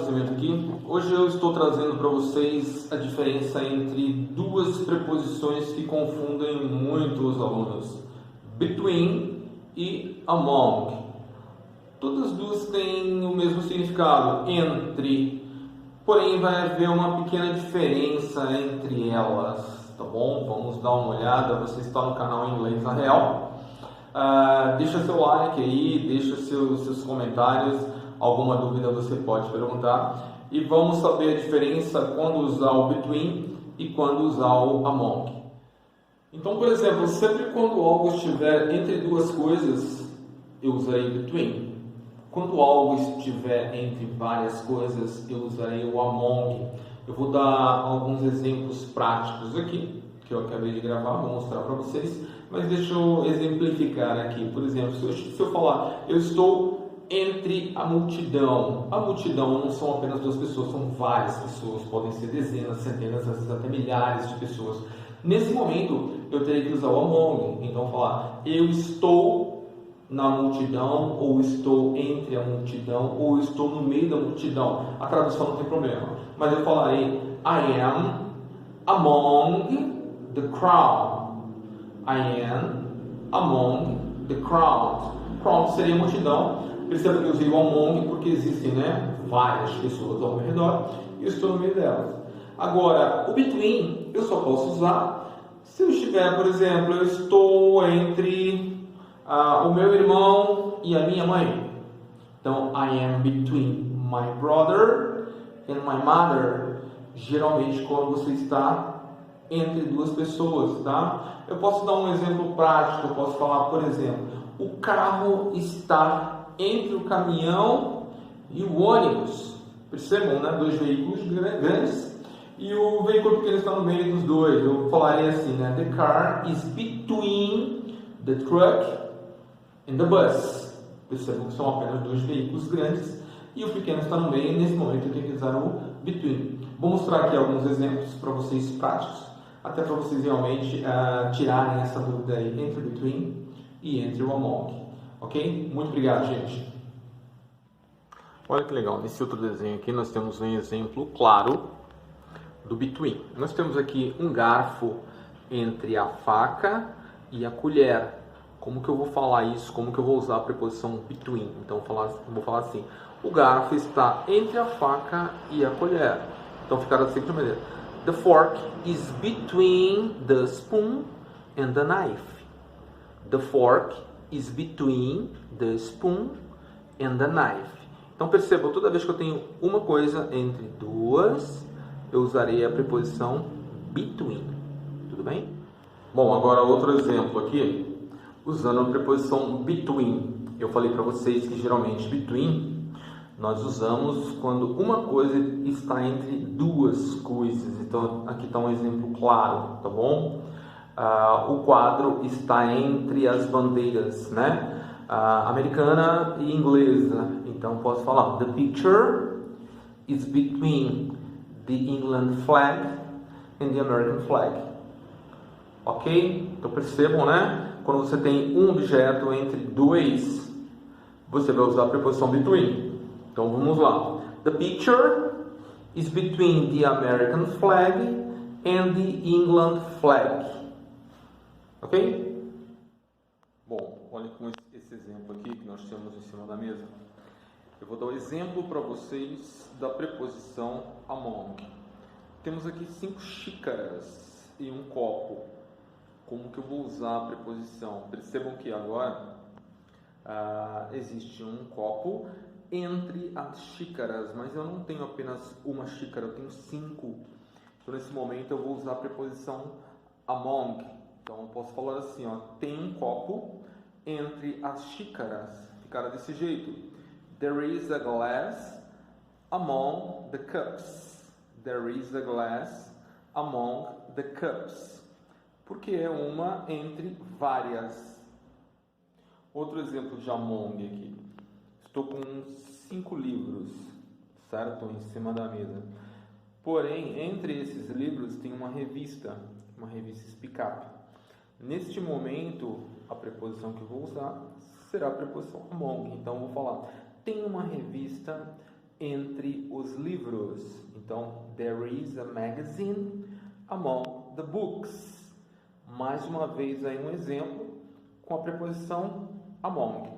Nascimento aqui. Hoje eu estou trazendo para vocês a diferença entre duas preposições que confundem muito os alunos: between e among. Todas as duas têm o mesmo significado, entre, porém vai haver uma pequena diferença entre elas, tá bom? Vamos dar uma olhada. Você está no canal Inglês na Real. Deixa seu like aí, deixa seus comentários. Alguma dúvida você pode perguntar. E vamos saber a diferença quando usar o between e quando usar o among. Então, por exemplo, sempre quando algo estiver entre duas coisas, eu usarei between. Quando algo estiver entre várias coisas, eu usarei o among. Eu vou dar alguns exemplos práticos aqui, que eu acabei de gravar, vou mostrar para vocês. Mas deixa eu exemplificar aqui. Por exemplo, se eu falar, eu estou entre a multidão. A multidão não são apenas duas pessoas, são várias pessoas. Podem ser dezenas, centenas, às vezes até milhares de pessoas. Nesse momento, eu terei que usar o among. Então, falar, eu estou na multidão, ou estou entre a multidão, ou estou no meio da multidão. A tradução não tem problema. Mas eu falarei, I am among the crowd. I am among the crowd. Crowd seria multidão. Perceba que eu usei o among porque existem, várias pessoas ao meu redor e eu estou no meio delas. Agora, o between eu só posso usar se eu estiver, por exemplo, eu estou entre o meu irmão e a minha mãe. Então, I am between my brother and my mother. Geralmente, quando você está entre duas pessoas, tá? Eu posso dar um exemplo prático. Eu posso falar, por exemplo, o carro está entre o caminhão e o ônibus. Percebam, Dois veículos grandes e o veículo pequeno está no meio dos dois. Eu falaria assim, The car is between the truck and the bus. Percebam que são apenas dois veículos grandes e o pequeno está no meio. Nesse momento eu tenho que usar o between. Vou mostrar aqui alguns exemplos para vocês práticos, até para vocês realmente tirarem essa dúvida aí entre o between e entre o among. Ok? Muito obrigado, gente. Olha que legal. Nesse outro desenho aqui nós temos um exemplo claro do between. Nós temos aqui um garfo entre a faca e a colher. Como que eu vou falar isso? Como que eu vou usar a preposição between? Então eu vou falar assim. O garfo está entre a faca e a colher. Então ficará da seguinte maneira. The fork is between the spoon and the knife. The fork is between the spoon and the knife. Então perceba, toda vez que eu tenho uma coisa entre duas, eu usarei a preposição between. Tudo bem? Bom, agora outro exemplo aqui, usando a preposição between. Eu falei para vocês que geralmente between nós usamos quando uma coisa está entre duas coisas. Então aqui está um exemplo claro, tá bom? O quadro está entre as bandeiras, americana e inglesa. Então posso falar, the picture is between the England flag and the American flag. Ok? Então percebam, Quando você tem um objeto entre dois, você vai usar a preposição between. Então vamos lá. The picture is between the American flag and the England flag. Ok? Bom, olha com esse exemplo aqui que nós temos em cima da mesa. Eu vou dar um exemplo para vocês da preposição among. Temos aqui 5 xícaras e um copo. Como que eu vou usar a preposição? Percebam que agora existe um copo entre as xícaras, mas eu não tenho apenas uma xícara, eu tenho 5. Então nesse momento eu vou usar a preposição among. Então, eu posso falar assim, tem um copo entre as xícaras. Ficará desse jeito. There is a glass among the cups. There is a glass among the cups. Porque é uma entre várias. Outro exemplo de among aqui. Estou com 5 livros, certo? Em cima da mesa. Porém, entre esses livros tem uma revista Speak Up. Neste momento, a preposição que eu vou usar será a preposição among. Então, eu vou falar, tem uma revista entre os livros. Então, there is a magazine among the books. Mais uma vez aí um exemplo com a preposição among.